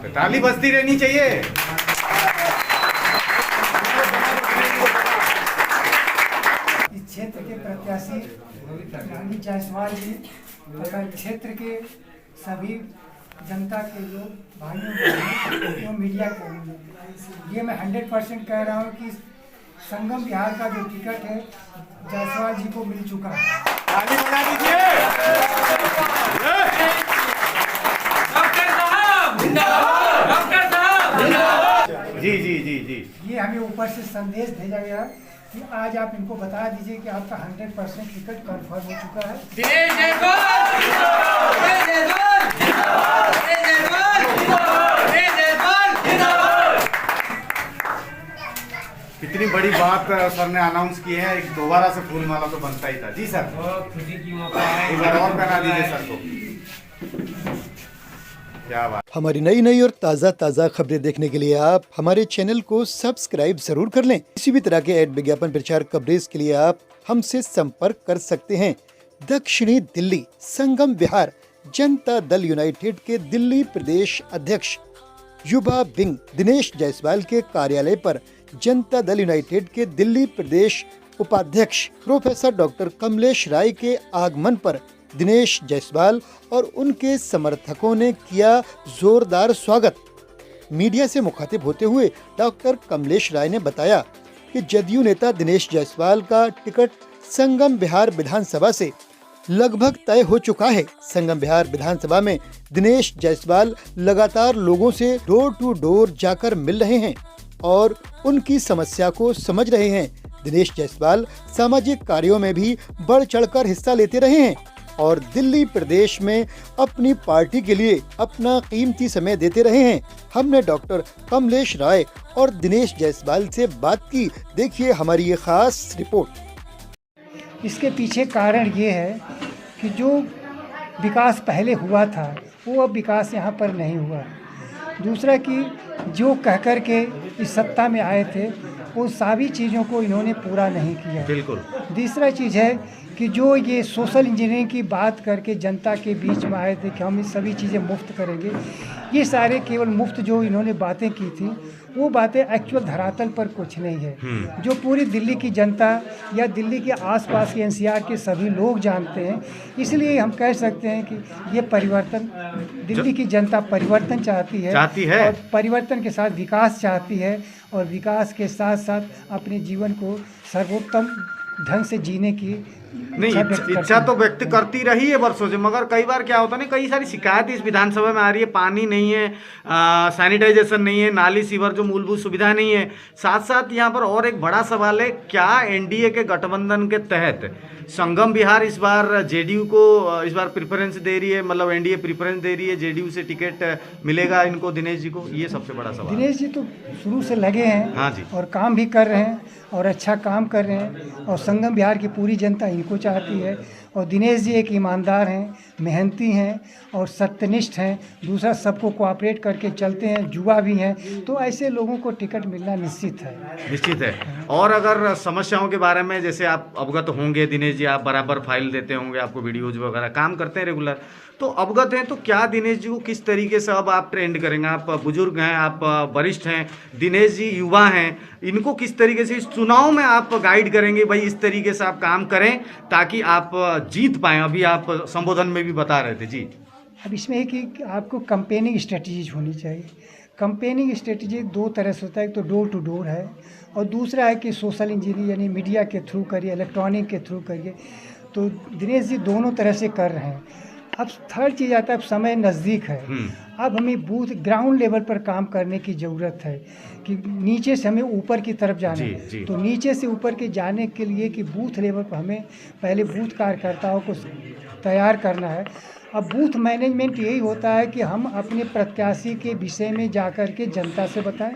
है, ताली बजती रहनी चाहिए। इस क्षेत्र के प्रत्याशी रानी जायसवाल जी तथा क्षेत्र के सभी जनता के जो भाइयों बहनों मीडिया कर्मी, ये मैं 100% कह रहा हूँ कि संगम बिहार का जो टिकट है जायसवाल जी को मिल चुका है। ताली बजा दीजिए। डॉक्टर साहब जिंदाबाद, डॉक्टर साहब जिंदाबाद। जी जी जी जी। ये हमें ऊपर से संदेश भेजा गया कि आज आप इनको बता दीजिए कि आपका 100% टिकट कंफर्म हो चुका है। जय जयकाल, जय जयकाल, जय जयकाल, जय जयकाल, जिंदाबाद। कितनी बड़ी बात सर ने अनाउंस की है, एक दोबारा से फूल माला तो बनता ही था। जी सर, बहुत खुशी की मौका है, एक बार और पहना दीजिए सर को। क्या बात। हमारी नई नई और ताज़ा खबरें देखने के लिए आप हमारे चैनल को सब्सक्राइब जरूर कर लें। किसी भी तरह के ऐड विज्ञापन प्रचार कवरेज के लिए आप हमसे संपर्क कर सकते हैं। दक्षिणी दिल्ली संगम विहार जनता दल यूनाइटेड के दिल्ली प्रदेश अध्यक्ष युवा विंग दिनेश जायसवाल के कार्यालय पर जनता दल यूनाइटेड के दिल्ली प्रदेश उपाध्यक्ष प्रोफेसर डॉक्टर कमलेश राय के आगमन पर दिनेश जायसवाल और उनके समर्थकों ने किया जोरदार स्वागत। मीडिया से मुखातिब होते हुए डॉक्टर कमलेश राय ने बताया कि जदयू नेता दिनेश जायसवाल का टिकट संगम बिहार विधानसभा से लगभग तय हो चुका है। संगम बिहार विधानसभा में दिनेश जायसवाल लगातार लोगों से डोर टू डोर जाकर मिल रहे हैं और उनकी समस्या को समझ रहे हैं। दिनेश जायसवाल सामाजिक कार्यों में भी बढ़ चढ़कर हिस्सा लेते रहे हैं और दिल्ली प्रदेश में अपनी पार्टी के लिए अपना कीमती समय देते रहे हैं। हमने डॉक्टर कमलेश राय और दिनेश जायसवाल से बात की। देखिए हमारी ये खास रिपोर्ट। इसके पीछे कारण ये है कि जो विकास पहले हुआ था वो अब विकास यहाँ पर नहीं हुआ। दूसरा कि जो कह कर के इस सत्ता में आए थे वो सभी चीज़ों को इन्होंने पूरा नहीं किया। बिल्कुल। तीसरा चीज़ है कि जो ये सोशल इंजीनियरिंग की बात करके जनता के बीच में आए थे कि हम ये सभी चीज़ें मुफ्त करेंगे, ये सारे केवल मुफ्त जो इन्होंने बातें की थी वो बातें एक्चुअल धरातल पर कुछ नहीं है। जो पूरी दिल्ली की जनता या दिल्ली के आसपास के एनसीआर के सभी लोग जानते हैं। इसलिए हम कह सकते हैं कि ये परिवर्तन, दिल्ली की जनता परिवर्तन चाहती है और परिवर्तन के साथ विकास चाहती है और विकास के साथ साथ अपने जीवन को सर्वोत्तम ढंग से जीने की इच्छा तो व्यक्त करती रही है वर्षों से, मगर कई बार क्या होता है ना, कई सारी शिकायत इस विधानसभा में आ रही है। पानी नहीं है, सैनिटाइजेशन नहीं है, नाली सीवर जो मूलभूत सुविधा नहीं है। साथ साथ यहाँ पर और एक बड़ा सवाल है, क्या एनडीए के गठबंधन के तहत संगम बिहार इस बार जेडीयू को इस बार प्रेफरेंस दे रही है, मतलब एनडीए प्रेफरेंस दे रही है, जेडीयू से टिकट मिलेगा इनको, दिनेश जी को? ये सबसे बड़ा सवाल। दिनेश जी तो शुरू से लगे हैं। हाँ जी। और काम भी कर रहे हैं और अच्छा काम कर रहे हैं और संगम बिहार की पूरी जनता इनको चाहती है। और दिनेश जी एक ईमानदार हैं, मेहनती हैं और सत्यनिष्ठ हैं। दूसरा सबको कोऑपरेट करके चलते हैं, युवा भी हैं, तो ऐसे लोगों को टिकट मिलना निश्चित है। निश्चित है। और अगर समस्याओं के बारे में जैसे आप अवगत होंगे दिनेश जी, आप बराबर फाइल देते होंगे, आपको वीडियोज वगैरह काम करते हैं रेगुलर, तो अवगत हैं, तो क्या दिनेश जी को किस तरीके से अब आप ट्रेंड करेंगे? आप बुजुर्ग हैं, आप वरिष्ठ हैं, दिनेश जी युवा हैं, इनको किस तरीके से इस चुनाव में आप गाइड करेंगे? भाई इस तरीके से आप काम करें ताकि आप जीत पाएं। अभी आप संबोधन में भी बता रहे थे जी। अब इसमें है कि आपको कंपेनिंग स्ट्रेटजीज होनी चाहिए। कंपेनिंग स्ट्रेटजी दो तरह से होता है, एक तो डोर टू डोर है और दूसरा है कि सोशल इंजीनियरिंग यानी मीडिया के थ्रू करिए, इलेक्ट्रॉनिक के थ्रू करिए। तो दिनेश जी दोनों तरह से कर रहे हैं। अब थर्ड चीज़ आता है, अब समय नज़दीक है, अब हमें बूथ ग्राउंड लेवल पर काम करने की ज़रूरत है कि नीचे से हमें ऊपर की तरफ जाना है। तो नीचे से ऊपर के जाने के लिए कि बूथ लेवल पर हमें पहले बूथ कार्यकर्ताओं को तैयार करना है। अब बूथ मैनेजमेंट यही होता है कि हम अपने प्रत्याशी के विषय में जाकर के जनता से बताएं।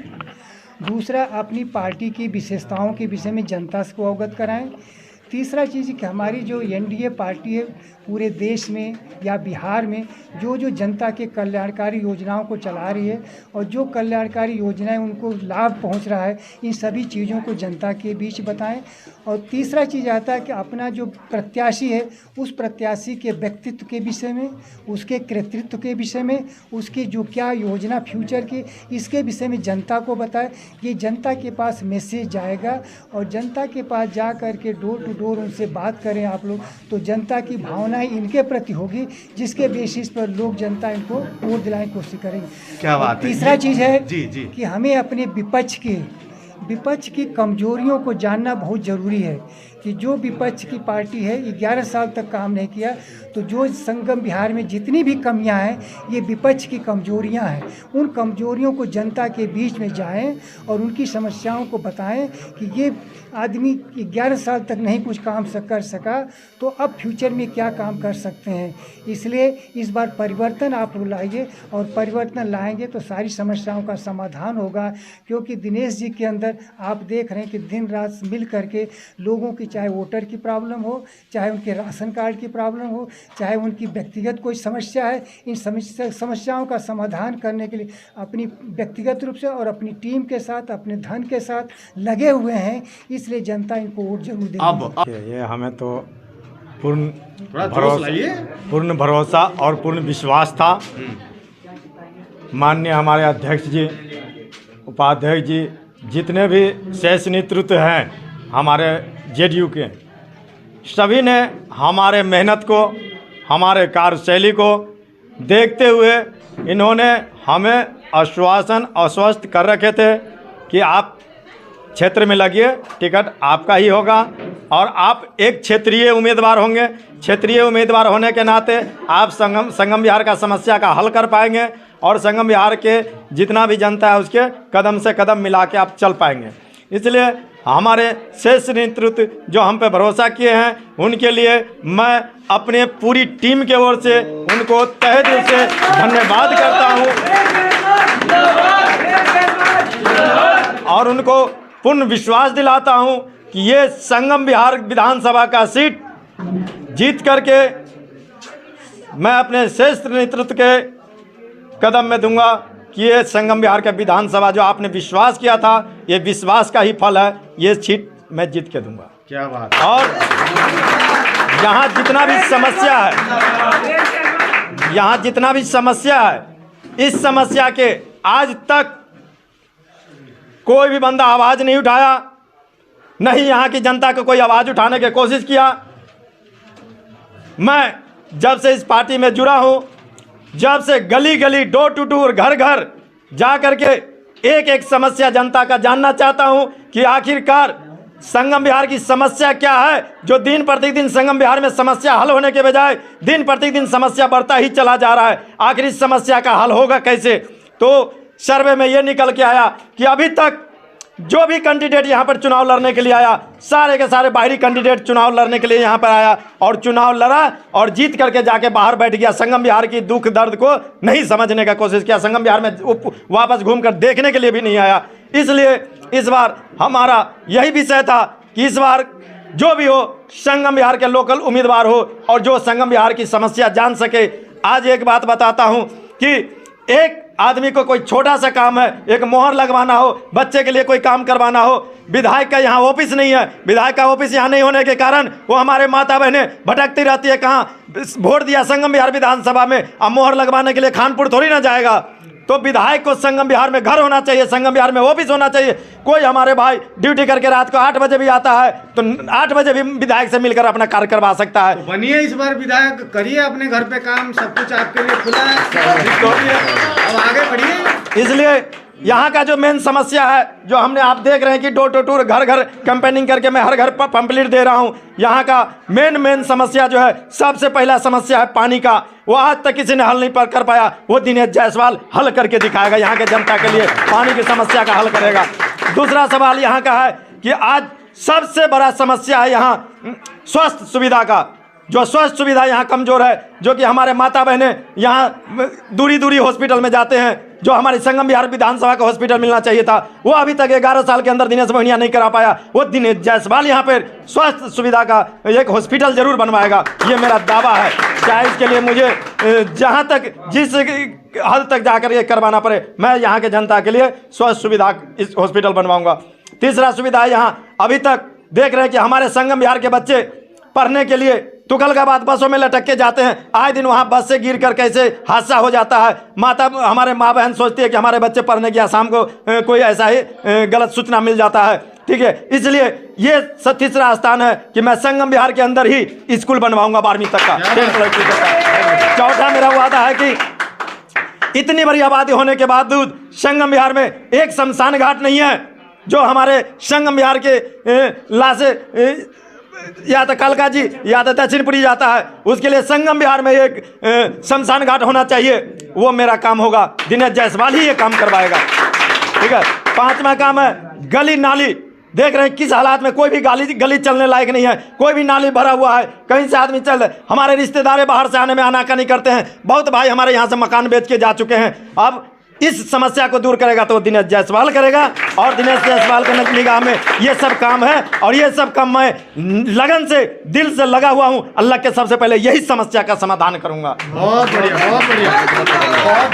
दूसरा, अपनी पार्टी की विशेषताओं के विषय में जनता को अवगत कराएं। तीसरा चीज़ कि हमारी जो एनडीए पार्टी है पूरे देश में या बिहार में जो जनता के कल्याणकारी योजनाओं को चला रही है और जो कल्याणकारी योजनाएं उनको लाभ पहुंच रहा है, इन सभी चीज़ों को जनता के बीच बताएं। और तीसरा चीज़ आता है कि अपना जो प्रत्याशी है उस प्रत्याशी के व्यक्तित्व के विषय में, उसके कृतित्व के विषय में, उसकी जो क्या योजना फ्यूचर की, इसके विषय में जनता को बताएं। ये जनता के पास मैसेज जाएगा और जनता के पास जा कर के डोर टू डोर उनसे बात करें आप लोग, तो जनता की भावनाएं इनके प्रति होगी, जिसके बेसिस पर लोग जनता इनको वोट दिलाने की कोशिश करेंगे। क्या बात है। तीसरा चीज़ है जी जी कि हमें अपने विपक्ष की कमजोरियों को जानना बहुत ज़रूरी है कि जो विपक्ष की पार्टी है 11 साल तक काम नहीं किया, तो जो संगम बिहार में जितनी भी कमियां हैं ये विपक्ष की कमजोरियां हैं। उन कमजोरियों को जनता के बीच में जाएं और उनकी समस्याओं को बताएं कि ये आदमी 11 साल तक नहीं कुछ काम कर सका, तो अब फ्यूचर में क्या काम कर सकते हैं। इसलिए इस बार परिवर्तन आप लोग लाइए और परिवर्तन लाएंगे तो सारी समस्याओं का समाधान होगा। क्योंकि दिनेश जी के अंदर आप देख रहे हैं कि दिन रात मिल करके लोगों की, चाहे वोटर की प्रॉब्लम हो, चाहे उनके राशन कार्ड की प्रॉब्लम हो, चाहे उनकी व्यक्तिगत कोई समस्या है, इन समस्याओं का समाधान करने के लिए अपनी व्यक्तिगत रूप से और अपनी टीम के साथ, अपने धन के साथ लगे हुए हैं। इसलिए जनता इनको वोट जरूर देगी। ये हमें तो पूर्ण भरोसा और पूर्ण विश्वास था। माननीय हमारे अध्यक्ष जी, उपाध्यक्ष जी, जितने भी शेष नेतृत्व हैं हमारे जेडीयू के, सभी ने हमारे मेहनत को, हमारे कार्यशैली को देखते हुए इन्होंने हमें आश्वस्त कर रखे थे कि आप क्षेत्र में लगिए, टिकट आपका ही होगा और आप एक क्षेत्रीय उम्मीदवार होंगे। क्षेत्रीय उम्मीदवार होने के नाते आप संगम बिहार का समस्या का हल कर पाएंगे और संगम बिहार के जितना भी जनता है उसके कदम से कदम मिला के आप चल पाएंगे। इसलिए हमारे शेष नेतृत्व जो हम पे भरोसा किए हैं, उनके लिए मैं अपने पूरी टीम के ओर से उनको तहे दिल से धन्यवाद करता हूं और उनको पूर्ण विश्वास दिलाता हूं कि ये संगम बिहार विधानसभा का सीट जीत करके मैं अपने शेष नेतृत्व के कदम में दूंगा कि ये संगम बिहार का विधानसभा जो आपने विश्वास किया था, ये विश्वास का ही फल है। ये सीट मैं जीत के दूंगा। क्या बात है। और यहाँ जितना भी समस्या है, इस समस्या के आज तक कोई भी बंदा आवाज़ नहीं उठाया, नहीं यहाँ की जनता को कोई आवाज़ उठाने की कोशिश किया। मैं जब से इस पार्टी में जुड़ा हूँ, जब से गली गली, डोर टू डोर, घर घर जा कर के एक एक समस्या जनता का जानना चाहता हूं कि आखिरकार संगम बिहार की समस्या क्या है, जो दिन प्रतिदिन संगम बिहार में समस्या हल होने के बजाय दिन प्रतिदिन समस्या बढ़ता ही चला जा रहा है। आखिर इस समस्या का हल होगा कैसे। तो सर्वे में ये निकल के आया कि अभी तक जो भी कैंडिडेट यहाँ पर चुनाव लड़ने के लिए आया, सारे के सारे बाहरी कैंडिडेट चुनाव लड़ने के लिए यहाँ पर आया और चुनाव लड़ा और जीत करके जाके बाहर बैठ गया। संगम बिहार की दुख दर्द को नहीं समझने का कोशिश किया, संगम बिहार में वापस घूमकर देखने के लिए भी नहीं आया। इसलिए इस बार हमारा यही विषय था कि इस बार जो भी हो संगम बिहार के लोकल उम्मीदवार हो और जो संगम बिहार की समस्या जान सके। आज एक बात बताता हूँ कि एक आदमी को कोई छोटा सा काम है, एक मोहर लगवाना हो, बच्चे के लिए कोई काम करवाना हो, विधायक का यहाँ ऑफिस नहीं है, विधायक का ऑफिस यहाँ नहीं होने के कारण वो हमारे माता बहनें भटकती रहती है। कहाँ वोट दिया संगम बिहार विधानसभा में, अब मोहर लगवाने के लिए खानपुर थोड़ी ना जाएगा। तो विधायक को संगम बिहार में घर होना चाहिए, संगम बिहार में ऑफिस होना चाहिए। कोई हमारे भाई ड्यूटी करके रात को 8 बजे भी आता है तो 8 बजे भी विधायक से मिलकर अपना कार्य करवा सकता है। तो बनिए इस बार विधायक, करिए अपने घर पे काम, सब कुछ आपके लिए खुला है, अब आगे बढ़िए। इसलिए यहाँ का जो मेन समस्या है, जो हमने आप देख रहे हैं कि डोर टू डोर, घर घर कैंपेनिंग करके मैं हर घर पर पंपलेट दे रहा हूँ। यहाँ का मेन समस्या जो है, सबसे पहला समस्या है पानी का। वो आज तक किसी ने हल नहीं कर पाया, वो दिनेश जायसवाल हल करके दिखाएगा, यहाँ के जनता के लिए पानी की समस्या का हल करेगा। दूसरा सवाल यहाँ का है कि आज सबसे बड़ा समस्या है यहाँ स्वास्थ्य सुविधा का। जो स्वास्थ्य सुविधा यहाँ कमज़ोर है, जो कि हमारे माता बहनें यहाँ दूरी हॉस्पिटल में जाते हैं, जो हमारी संगम बिहार विधानसभा का हॉस्पिटल मिलना चाहिए था, वो अभी तक 11 साल के अंदर दिनेश मोहनिया नहीं करा पाया। वो दिनेश जायसवाल यहाँ पर स्वास्थ्य सुविधा का एक हॉस्पिटल जरूर बनवाएगा, ये मेरा दावा है। चाहे इसके लिए मुझे जहाँ तक जिस हद तक जाकर ये करवाना पड़े, मैं यहाँ के जनता के लिए स्वास्थ्य सुविधा इस हॉस्पिटल बनवाऊंगा। तीसरा सुविधा यहाँ अभी तक देख रहे हैं कि हमारे संगम बिहार के बच्चे पढ़ने के लिए तुगलकाबाद बसों में लटक के जाते हैं। आए दिन वहाँ बस से गिर कर कैसे हादसा हो जाता है। हमारे माँ बहन सोचती है कि हमारे बच्चे पढ़ने गया, शाम को कोई ऐसा ही गलत सूचना मिल जाता है। ठीक है, इसलिए ये तीसरा स्थान है कि मैं संगम बिहार के अंदर ही स्कूल बनवाऊंगा 12वीं तक का, 10th तक का। चौथा मेरा वादा है कि इतनी बड़ी आबादी होने के बावजूद संगम बिहार में एक शमशान घाट नहीं है। जो हमारे संगम बिहार के लाशें या तो कालका जी या तो दक्षिणपुरी जाता है, उसके लिए संगम बिहार में एक शमशान घाट होना चाहिए। वो मेरा काम होगा, दिनेश जायसवाल ही ये काम करवाएगा। ठीक है, 5वां काम है गली नाली। देख रहे हैं किस हालात में, कोई भी गली चलने लायक नहीं है, कोई भी नाली भरा हुआ है, कहीं से आदमी चल रहे। हमारे रिश्तेदार बाहर से आने में आनाकानी करते हैं। बहुत भाई हमारे यहाँ से मकान बेच के जा चुके हैं। अब इस समस्या को दूर करेगा तो दिनेश जायसवाल करेगा, और दिनेश जायसवाल के निगाह में ये सब काम है, और ये सब काम मैं लगन से दिल से लगा हुआ हूँ। अल्लाह के सबसे पहले यही समस्या का समाधान करूँगा। बहुत बढ़िया, बहुत बढ़िया, बहुत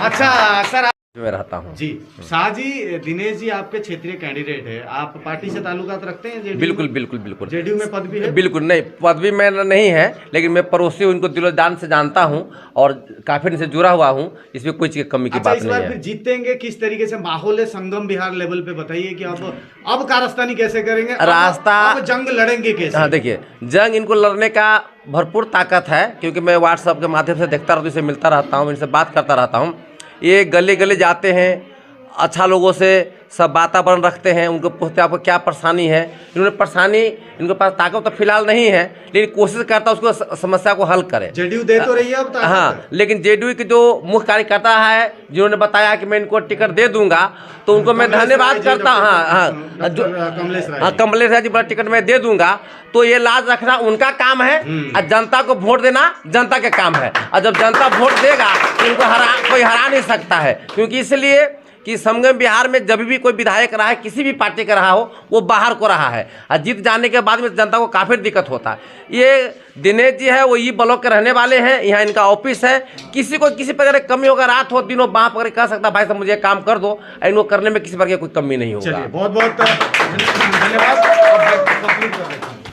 अच्छा सर। मैं रहता हूँ जी शाह जी, दिनेश जी आपके क्षेत्रीय कैंडिडेट है, आप पार्टी से ताल्लुकात रखते हैं? जेडीयू बिल्कुल बिल्कुल बिल्कुल। जेडीयू में पद भी है? बिल्कुल नहीं, पदवी में नहीं है, लेकिन मैं पड़ोसी उनको दिलो जान से जानता हूँ और काफी दिन से जुड़ा हुआ हूँ। इसमें कोई चीज की कमी की बात इस नहीं बार है। फिर जीतेंगे किस तरीके से? माहौल है संगम बिहार लेवल पे, बताइए कि अब कारस्तानी कैसे करेंगे, अब जंग लड़ेंगे कैसे? हाँ देखिए, जंग इनको लड़ने का भरपूर ताकत है, क्योंकि मैं व्हाट्सएप के माध्यम से देखता रहता हूँ, इनसे मिलता रहता हूँ, इनसे बात करता रहता हूँ। ये गली गली जाते हैं, अच्छा लोगों से सब वातावरण रखते हैं, उनको पूछते हैं आपको क्या परेशानी है। इन्होंने परेशानी, इनके पास ताकत तो फिलहाल नहीं है, लेकिन कोशिश करता है उसको समस्या को हल करे। जेडीयू दे तो रही है अब ताकत। हाँ, लेकिन जेडीयू की जो मुख्य कार्यकर्ता है, जिन्होंने बताया कि मैं इनको टिकट दे दूंगा, तो उनको मैं धन्यवाद करता हूँ। हाँ, जो कमलेश राय जी बड़ा टिकट मैं दे दूंगा, तो ये लाज रखना उनका काम है, और जनता को वोट देना जनता का काम है। और जब जनता वोट देगा तो इनको कोई हरा नहीं सकता है, क्योंकि इसलिए कि संगम बिहार में जब भी कोई विधायक रहा है, किसी भी पार्टी का रहा हो, वो बाहर को रहा है, और जीत जाने के बाद में जनता को काफ़ी दिक्कत होता है। ये दिनेश जी है, वो ई ब्लॉक के रहने वाले हैं, यहाँ इनका ऑफिस है। किसी को किसी प्रकार की कमी होगा, रात हो दिन हो, बाँह पकड़ कह सकता भाई साहब मुझे काम कर दो, इनको करने में किसी प्रकार की कोई कमी नहीं होगा। बहुत बहुत धन्यवाद।